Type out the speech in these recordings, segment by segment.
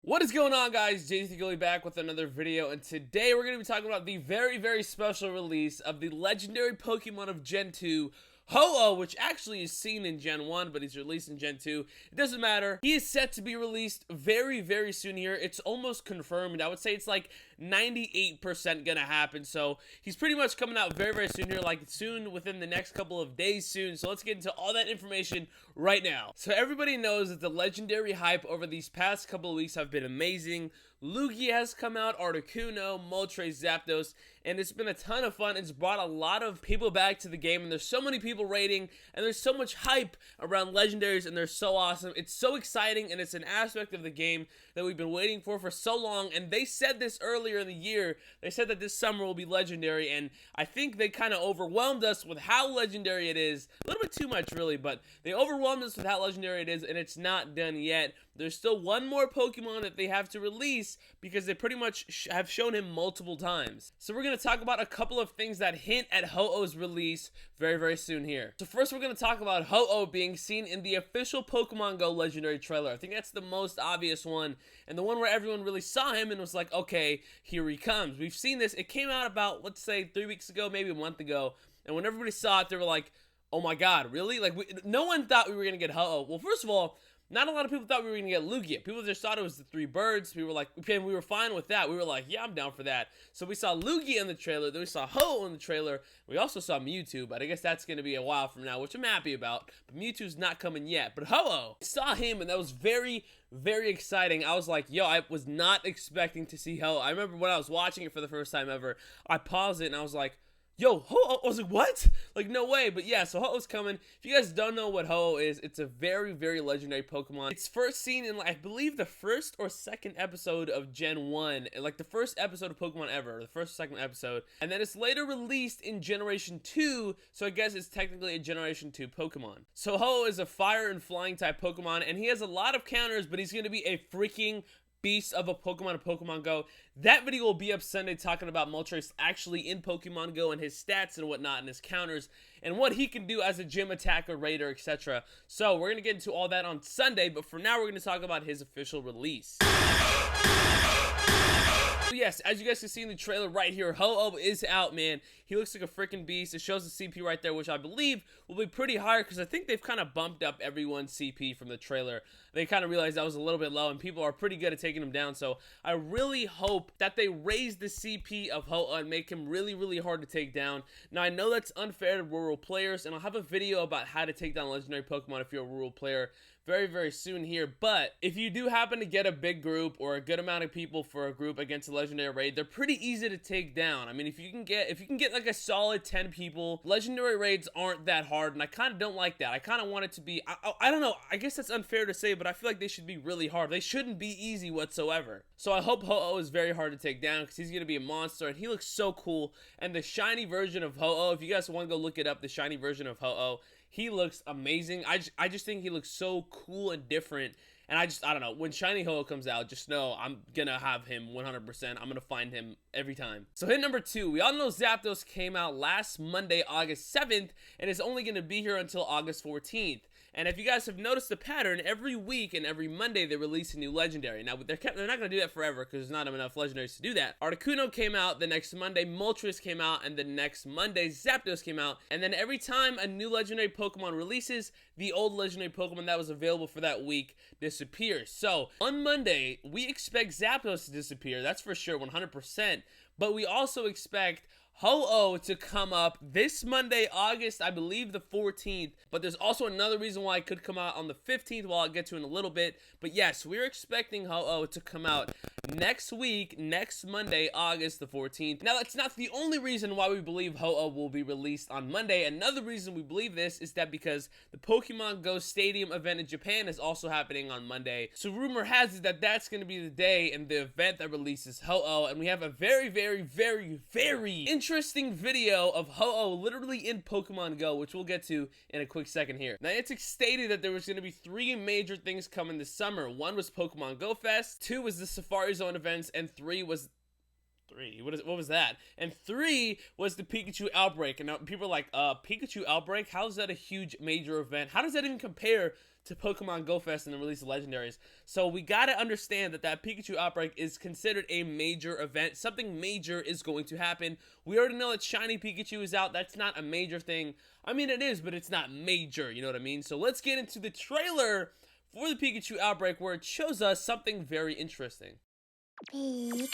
What is going on, guys? JTGily back with another video, and today we're going to be talking about the very special release of the legendary Pokemon of Gen 2, Ho-Oh, which actually is seen in Gen 1, but he's released in Gen 2. It doesn't matter. He is set to be released very soon here. It's almost confirmed. I would say it's like 98% gonna happen, so he's pretty much coming out very soon here, like soon, within the next couple of days soon. So let's get into all that information right now. So everybody knows that the legendary hype over these past couple of weeks have been amazing. Lugia has come out, Articuno, Moltres, Zapdos, and it's been a ton of fun. It's brought a lot of people back to the game, and there's so many people rating, and there's so much hype around legendaries, and they're so awesome. It's so exciting, and it's an aspect of the game that we've been waiting for so long, and they said this earlier in the year. They said that this summer will be legendary, and I think they kind of overwhelmed us with how legendary it is. A little bit too much, really, but they overwhelmed us with how legendary it is, and it's not done yet. There's still one more Pokemon that they have to release because they pretty much have shown him multiple times. So we're going to talk about a couple of things that hint at Ho-Oh's release very soon here. So first we're going to talk about Ho-Oh being seen in the official Pokemon Go legendary trailer. I think that's the most obvious one, and the one where everyone really saw him and was like, okay, here he comes. We've seen this. It came out about, let's say, 3 weeks ago, maybe a month ago, and when everybody saw it, they were like, oh my god, really? Like, no one thought we were going to get Ho-Oh. Well, first of all, not a lot of people thought we were going to get Lugia. People just thought it was the 3 birds. We were like, okay, we were fine with that. We were like, yeah, I'm down for that. So we saw Lugia in the trailer. Then we saw Ho-Oh in the trailer. We also saw Mewtwo, but I guess that's going to be a while from now, which I'm happy about. But Mewtwo's not coming yet. But Ho-Oh, I saw him, and that was very exciting. I was like, yo, I was not expecting to see Ho-Oh. I remember when I was watching it for the first time ever, I paused it, and I was like, yo, Ho-Oh, I was like, what? Like, no way. But yeah, so Ho-Oh's coming. If you guys don't know what Ho-Oh is, it's a very legendary Pokemon. It's first seen in, like, I believe the first or second episode of Gen 1, like the first episode of Pokemon ever, the first or second episode. And then it's later released in Generation 2, so I guess it's technically a Generation 2 Pokemon. So Ho-Oh is a fire and flying type Pokemon, and he has a lot of counters, but he's going to be a freaking beast of a Pokemon in Pokemon Go. That video will be up Sunday, talking about Moltres actually in Pokemon Go and his stats and whatnot and his counters and what he can do as a gym attacker, raider, etc. So we're going to get into all that on Sunday, but for now we're going to talk about his official release. So yes, as you guys can see in the trailer right here, Ho-Oh is out, man. He looks like a freaking beast. It shows the CP right there, which I believe will be pretty high because I think they've kind of bumped up everyone's CP from the trailer. They kind of realized that was a little bit low, and people are pretty good at taking him down. So I really hope that they raise the CP of Ho-Oh and make him really hard to take down. Now, I know that's unfair to rural players, and I'll have a video about how to take down legendary Pokemon if you're a rural player very soon here. But if you do happen to get a big group or a good amount of people for a group against a legendary raid, they're pretty easy to take down. I mean, if you can get like a solid 10 people, legendary raids aren't that hard, and I kind of don't like that. I kind of want it to be, I don't know, I guess that's unfair to say, but I feel like they should be really hard. They shouldn't be easy whatsoever. So I hope Ho-Oh is very hard to take down because he's going to be a monster, and he looks so cool. And the shiny version of Ho-Oh, if you guys want to go look it up, the shiny version of Ho-Oh, he looks amazing. I just think he looks so cool and different. And I don't know, when Shiny Ho-Oh comes out, just know I'm gonna have him 100%. I'm gonna find him every time. So hit number 2. We all know Zapdos came out last Monday, August 7th, and is only gonna be here until August 14th. And if you guys have noticed the pattern, every week and every Monday they release a new legendary. Now, they're not going to do that forever because there's not enough legendaries to do that. Articuno came out the next Monday, Moltres came out, and the next Monday, Zapdos came out. And then every time a new legendary Pokemon releases, the old legendary Pokemon that was available for that week disappears. So, on Monday, we expect Zapdos to disappear. That's for sure, 100%. But we also expect Ho-Oh to come up this Monday, August, I believe the 14th, but there's also another reason why it could come out on the 15th, while I'll get to in a little bit. But yes, we're expecting Ho-Oh to come out next week, next Monday, August the 14th. Now, that's not the only reason why we believe Ho-Oh will be released on Monday. Another reason we believe this is that because the Pokemon Go Stadium event in Japan is also happening on Monday. So rumor has it that that's going to be the day and the event that releases Ho-Oh, and we have a very interesting video of Ho-Oh literally in Pokemon Go, which we'll get to in a quick second here. Now, it's stated that there was going to be 3 major things coming this summer. 1 was Pokemon Go Fest, 2 was the Safari Zone events, and 3 was 3. What was that? And 3 was the Pikachu Outbreak. And now people are like, Pikachu Outbreak? How is that a huge major event? How does that even compare to Pokemon Go Fest and the release of Legendaries? So we gotta understand that Pikachu Outbreak is considered a major event. Something major is going to happen. We already know that Shiny Pikachu is out. That's not a major thing. I mean, it is, but it's not major, you know what I mean? So let's get into the trailer for the Pikachu Outbreak, where it shows us something very interesting. Pikachu.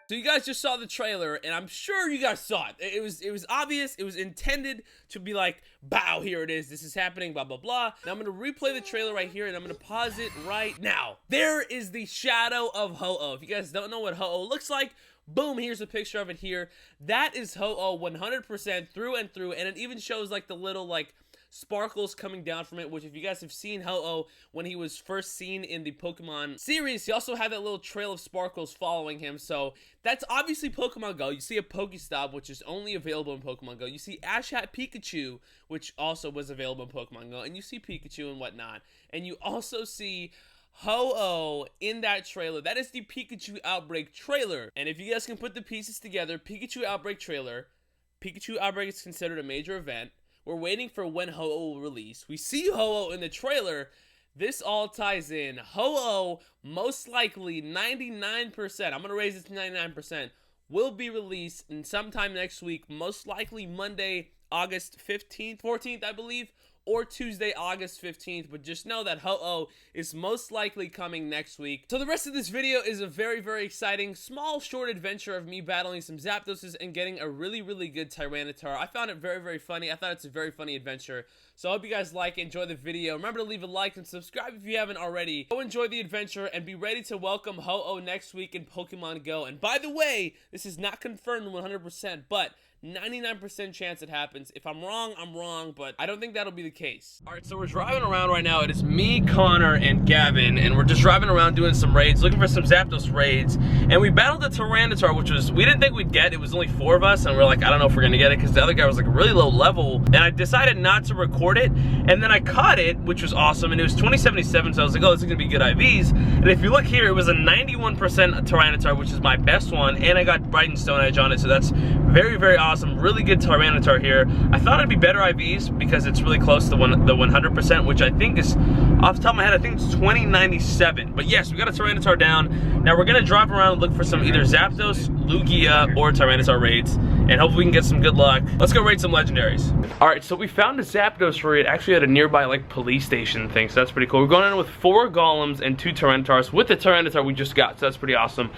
So you guys just saw the trailer, and I'm sure you guys saw it. It was obvious. It was intended to be like, bow, here it is. This is happening, blah, blah, blah. Now I'm going to replay the trailer right here, and I'm going to pause it right now. There is the shadow of Ho-Oh. If you guys don't know what Ho-Oh looks like, boom, here's a picture of it here. That is Ho-Oh 100% through and through, and it even shows like the little like sparkles coming down from it, which if you guys have seen Ho-Oh when he was first seen in the Pokemon series, he also had that little trail of sparkles following him. So that's obviously Pokemon Go. You see a Pokestop, which is only available in Pokemon Go. You see Ash Hat Pikachu, which also was available in Pokemon Go, and you see Pikachu and whatnot, and you also see Ho-Oh in that trailer. That is the Pikachu Outbreak trailer. And if you guys can put the pieces together, Pikachu Outbreak trailer, Pikachu Outbreak is considered a major event. We're waiting for when Ho-Oh will release. We see Ho-Oh in the trailer. This all ties in. Ho-Oh, most likely 99%, I'm going to raise it to 99%, will be released in sometime next week. Most likely Monday, August 15th, 14th, I believe, or Tuesday, August 15th, but just know that Ho-Oh is most likely coming next week. So the rest of this video is a very, very exciting, small, short adventure of me battling some Zapdoses and getting a really, really good Tyranitar. I found it very, very funny. I thought it's a very funny adventure. So I hope you guys enjoy the video. Remember to leave a like and subscribe if you haven't already. Go enjoy the adventure and be ready to welcome Ho-Oh next week in Pokemon Go. And by the way, this is not confirmed 100%, but 99% chance it happens. If I'm wrong, I'm wrong, but I don't think that'll be the case. All right, so we're driving around right now. It is me, Connor, and Gavin, and we're just driving around doing some raids, looking for some Zapdos raids, and we battled a Tyranitar, which we didn't think we'd get. It was only 4 of us, and we're like, I don't know if we're gonna get it, because the other guy was like really low level, and I decided not to record it, and then I caught it, which was awesome, and it was 2077, so I was like, oh, this is gonna be good IVs, and if you look here, it was a 91% Tyranitar, which is my best one, and I got Bright and Stone Edge on it, so that's very, very awesome. Really good Tyranitar here. I thought it'd be better IVs because it's really close to the 100%, which I think is, off the top of my head, I think it's 2097. But yes, we got a Tyranitar down. Now we're gonna drive around and look for some either Zapdos, Lugia, or Tyranitar raids, and hopefully we can get some good luck. Let's go raid some legendaries. All right, so we found a Zapdos raid actually at a nearby like police station thing, so that's pretty cool. We're going in with 4 Golems and 2 Tyranitars with the Tyranitar we just got, so that's pretty awesome.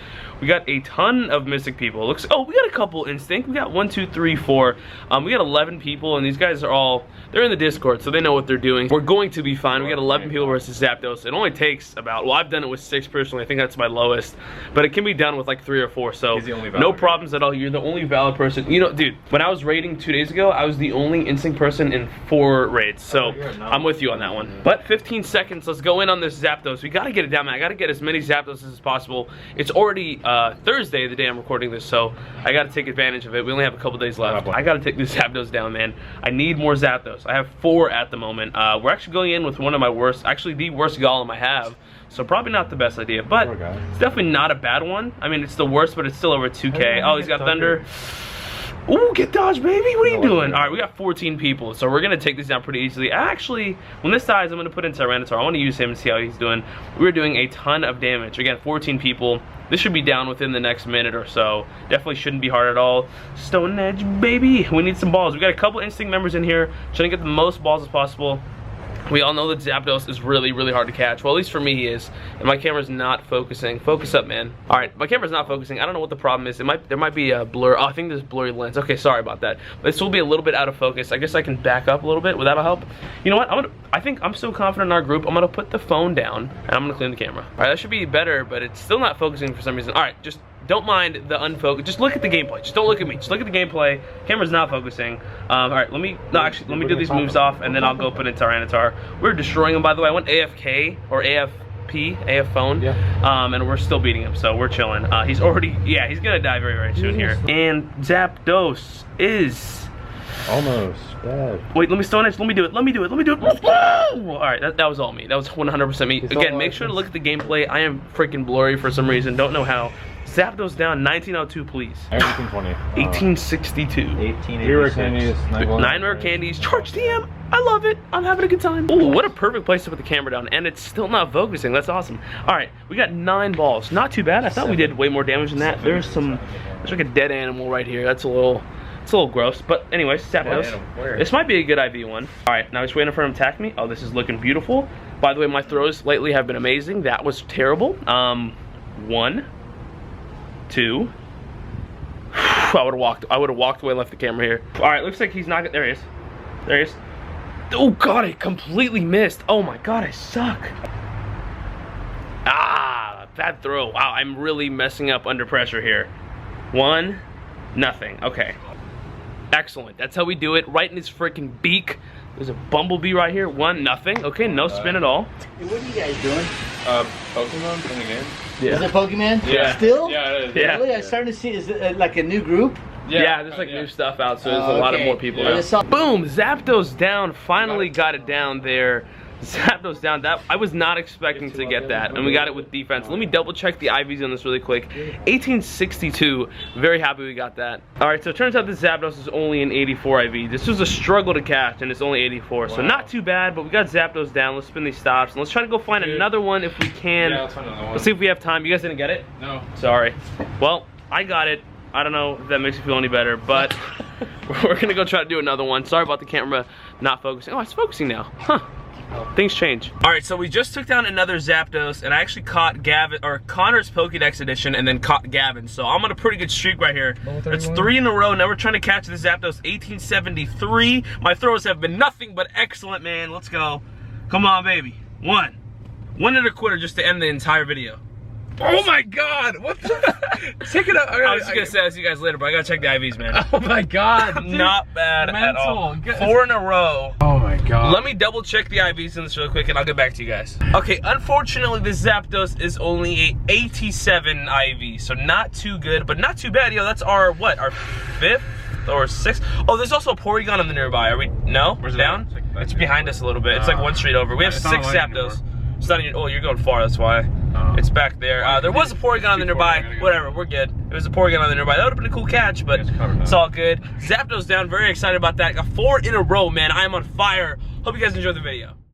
We got a ton of Mystic people. Looks, oh, we got a couple Instinct. We got 1, 2, 3, 4. We got 11 people, and these guys are all, they're in the Discord, so they know what they're doing. We're going to be fine. We got 11 people versus Zapdos. It only takes about, well, I've done it with 6 personally. I think that's my lowest, but it can be done with like 3 or 4, so no problems at all. You're the only valid person. You know, dude, when I was raiding 2 days ago, I was the only Instinct person in 4 raids, so I'm with you on that one. But 15 seconds, let's go in on this Zapdos. We gotta get it down, man. I gotta get as many Zapdos as possible. It's already Thursday, the day I'm recording this, so I gotta take advantage of it. We only have a couple days left. I gotta take this Zapdos down, man. I need more Zapdos. I have 4 at the moment. We're actually going in with one of my worst, actually the worst Golem I have, so probably not the best idea, but it's definitely not a bad one. I mean, it's the worst, but it's still over 2K. Oh, he's got Thunder. Ooh, get dodged, baby. What are you doing? All right, we got 14 people, so we're going to take this down pretty easily. Actually, when this dies, I'm going to put in Tyranitar. I want to use him and see how he's doing. We're doing a ton of damage. Again, 14 people. This should be down within the next minute or so. Definitely shouldn't be hard at all. Stone Edge, baby. We need some balls. We got a couple Instinct members in here. Trying to get the most balls as possible. We all know that Zapdos is really, really hard to catch. Well, at least for me, he is. And my camera's not focusing. Focus up, man. All right, my camera's not focusing. I don't know what the problem is. There might be a blur. Oh, I think there's blurry lens. Okay, sorry about that. This will be a little bit out of focus. I guess I can back up a little bit. Would that help? You know what? I think I'm so confident in our group. I'm gonna put the phone down and I'm gonna clean the camera. All right, that should be better, but it's still not focusing for some reason. All right, just don't mind the unfocus. Just look at the gameplay. Just don't look at me. Just look at the gameplay. Camera's not focusing. All right, let me do these moves off, and then I'll go put in Tyranitar. We're destroying him, by the way. I went AFK or AF phone. Yeah. And we're still beating him, so we're chilling. He's already, yeah, he's gonna die very, very soon here. And Zapdos is Almost. Bad. Wait, let me Stone Edge. Let me do it. Let me do it. Let me do it. All right, that was all me. That was 100% me. Again, make sure to look at the gameplay. I am freaking blurry for some reason. Don't know how. Zapdos down 1902, please. 1820. 1862. 1886. 3 rare candies. 9 rare candies. Charge DM. I love it. I'm having a good time. Oh, what a perfect place to put the camera down. And it's still not focusing. That's awesome. All right, we got 9 balls. Not too bad. I thought we did way more damage than that. There's like a dead animal right here. It's a little gross. But anyways, Zapdos. This might be a good IV one. All right, now just waiting for him to attack me. Oh, this is looking beautiful. By the way, my throws lately have been amazing. That was terrible. 1, 2. I would have walked away and left the camera here. All right, looks like he's not. There he is. There he is. Oh God, I completely missed. Oh my God, I suck. Ah, bad throw. Wow, I'm really messing up under pressure here. 1, nothing. Okay. Excellent. That's how we do it. Right in his freaking beak. There's a bumblebee right here. 1, nothing. Okay, no spin at all. Hey, what are you guys doing? Pokemon in the game. Yeah. Is it Pokemon? Yeah. Still? Yeah, it is. Yeah. Really? I'm starting to see, is it like a new group? Yeah, there's like new stuff out, so there's a lot of more people now. Yeah. Boom! Zapdos down. Finally got it down there. Zapdos down. That I was not expecting to get that, and we got it with defense. Let me double check the IVs on this really quick. 1862. Very happy we got that. All right, so it turns out this Zapdos is only an 84 IV. This was a struggle to catch, and it's only 84. So not too bad, but we got Zapdos down. Let's spin these stops, and let's try to go find another one if we can. Yeah, let's find another one. Let's see if we have time. You guys didn't get it? No. Sorry. Well, I got it. I don't know if that makes you feel any better, but we're gonna go try to do another one. Sorry about the camera not focusing. Oh, it's focusing now. Huh. Things change. All right, so we just took down another Zapdos, and I actually caught Gavin, or Connor's Pokédex edition, and then caught Gavin. So I'm on a pretty good streak right here. It's 3 in a row. Now we're trying to catch the Zapdos. 1873. My throws have been nothing but excellent, man. Let's go. Come on, baby. 1 and a quarter just to end the entire video. Oh my God! What the? Check it out. I was just gonna say I'll see you guys later, but I gotta check the IVs, man. Oh my God! Dude. Not bad at all. Mental. 4 in a row. Oh my God! Let me double check the IVs in this real quick, and I'll get back to you guys. Okay, unfortunately, this Zapdos is only a 87 IV, so not too good, but not too bad. Yo, that's our what? Our 5th or 6th? Oh, there's also a Porygon on the nearby. Are we? No? Where's it down? It's behind us a little bit. It's like 1 street over. We have 6 Zapdos. It's not even. Oh, you're going far. That's why. It's back there. There was a Porygon on the nearby. Whatever, we're good. It was a Porygon on the nearby. That would have been a cool catch, but it's all good. Zapdos down. Very excited about that. Got 4 in a row, man. I am on fire. Hope you guys enjoyed the video.